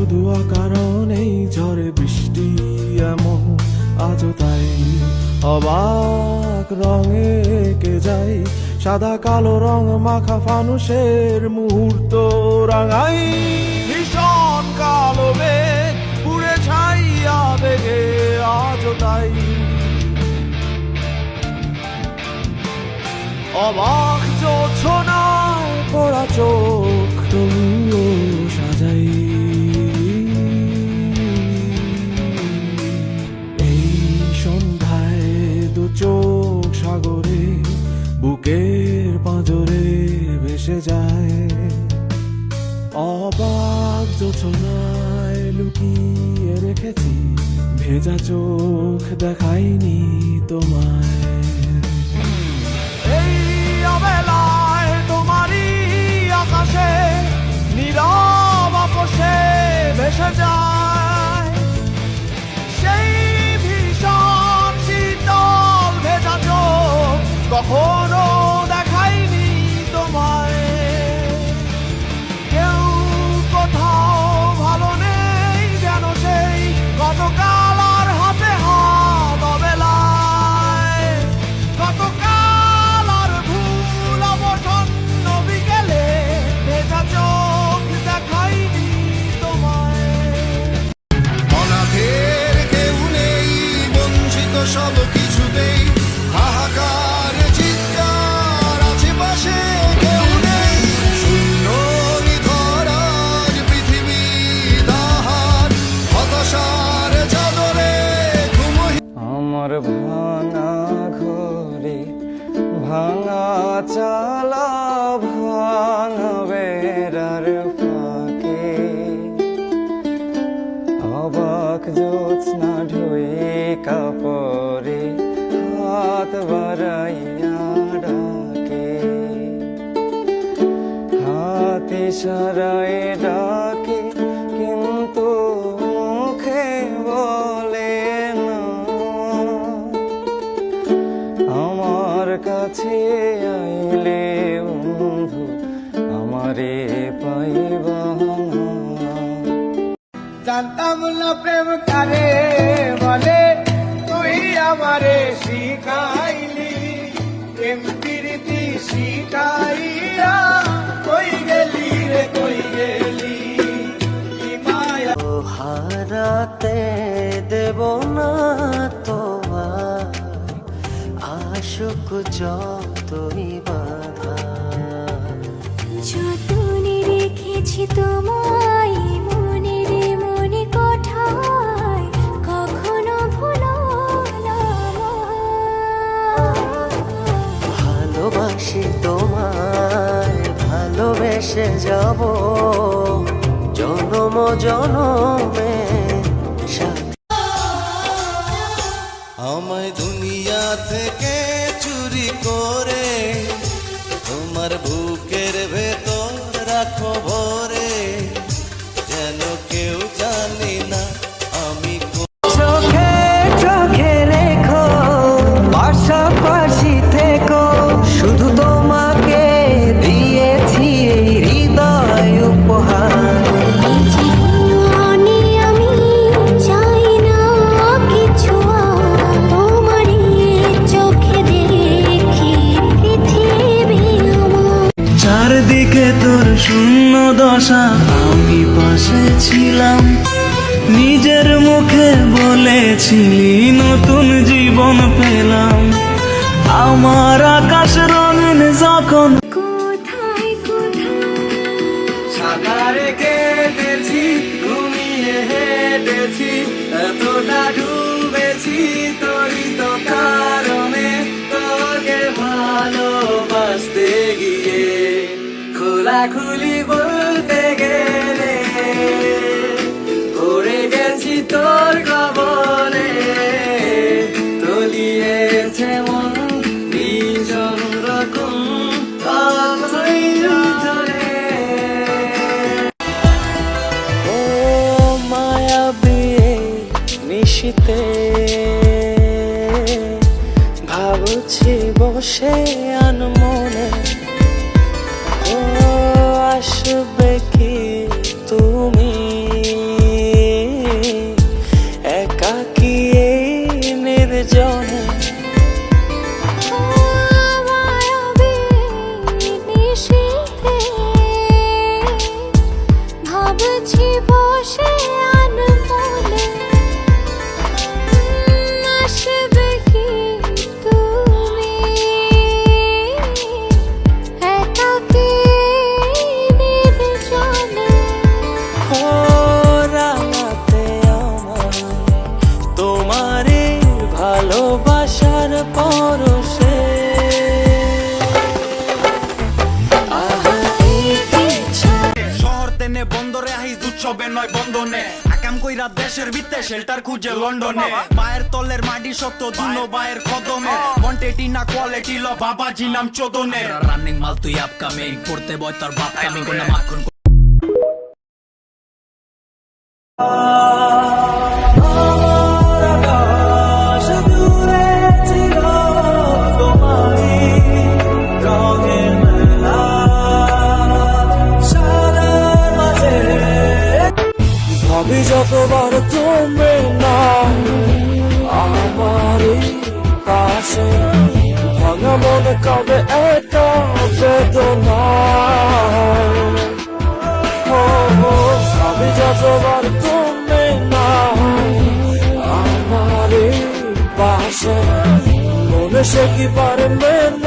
শুধু অকারণেই ঝড়ে বৃষ্টি এমন আজও তাই অবাক রঙে কে যাই সাদা কালো রং মাখা ফানুষের মুহূর্ত রাঙাই ভীষণ কালো মেঘ পুড়ে ছাইয়া বেগে আজও তাই অবাক জোছনায় পড়া চোখ তবুও সাজাই এই সন্ধ্যায় দু চোখ সাগরে বুকের পাঁজরে ভেসে যায় অবাক জোছনায় লুকিয়ে রেখেছি ভেজা চোখ দেখাইনি তোমায় এই অবেলায় তোমারই আকাশে নীরব আপোষে ভেসে যায় সেই ভীষণ শীতল ভেজা চোখ কখনো দেখাইনি তোমায় কেউ কোথাও ভালো নেই যেন সেই গতকাল আর হাতে হাত অবেলায় গতকাল আর ভুল অবসন্ন বিকেলে ভেজা চোখ দেখাইনি তোমায় অনাথের কেউ নেই বঞ্চিত সব কিছুতেই হাহাকার চিৎকার আশেপাশে কেউ নেই শূন্য নিধরাজ পৃথিবী তাহার হতাশার চাদরে আমার ভাঙা ঘরে ভাঙা চালা ভাঙা বেড়ার ফাঁকে অবাক জ্যোৎস্না ঢুয়ে কাপড়ে হাত বাড়াইয়া ডাকে হাত ইশারায় ডাকে কিন্তু মুখে বলে না আমার কাছে আইলে বন্ধু আমারে পাইবা না জানতাম না প্রেম কারে বলে তুই আমারে শিখাইলি প্রেম প্রীতি শিখাইয়া কই গেলি রে কই গেলি কি মায়া হারাতে দেব না তোমার আশুক যতই বাধা যতনে রেখেছি তোমায় মনের মনে কোঠায় কখনো ভুলো না ভালোবাসি তোমায় ভালোবেসে যাব জনম জনমে আমায় দুনিয়া থেকে চুরি করে তোমার বুকের ভেতর রাখো ভরে যেন কেউ জানি না আমি চোখে চোখে রেখো পাশাপাশি থেকো শুধু তোমাকে দিয়েছি এই হৃদয় উপহার জীবনে আমি চাই না কিছু তোমার চোখে দেখি পৃথিবী আমার চারদিকে তোর শূন্য দশা আমি পাশে ছিলাম নিজের মুখে বলেছিলি নতুন জীবন পেলাম আমার আকাশ রঙিন যখন কোথায় কোথায় সাগরে কেটেছি ঘুমিয়ে হেঁটেছি এতটা ডুবেছি তোরই তো কারণে তোকে ভালোবাসতে গিয়ে খোলাখুলি বলতে গেলে পড়ে গেছি তোর কবলে তলিয়েছে মন ভীষণ রকম কথাই ধরে ও মায়াবী নিশিতে ভাবছি বসে আনমনে ও আসবে কি তুমি জনে মায়াবী নিশীথে ভাবছি বসে আনমনে আসবে কি তুমি একাকী নির্জনে ও রাঙাতে আমার তোমারে ভালোবাসার পরশে আহা এই ইচ্ছা শহর তেনে বন্দরে আহিস উৎসবে নয় বন্ধনে আকাম কইরা দেশের ভিত্তে শেল্টার খুঁজে লন্ডনে পায়ের তলের মাটি শক্ত দুনো বায়ের কদমে কোয়ান্টিটি না কোয়ালিটি ল বাবাজি নাম চোদনে রানিং মাল তুই আপকামিং করতে বয় তোর বাপ কামিং কোন মাখন ভাবি যতবার তুমি না আমারই পাশে ভাঙা মনে কবে একা বেদনায় ভাবি যতবার তুমি না আমারই পাশে মনে সে কি পারে মেনে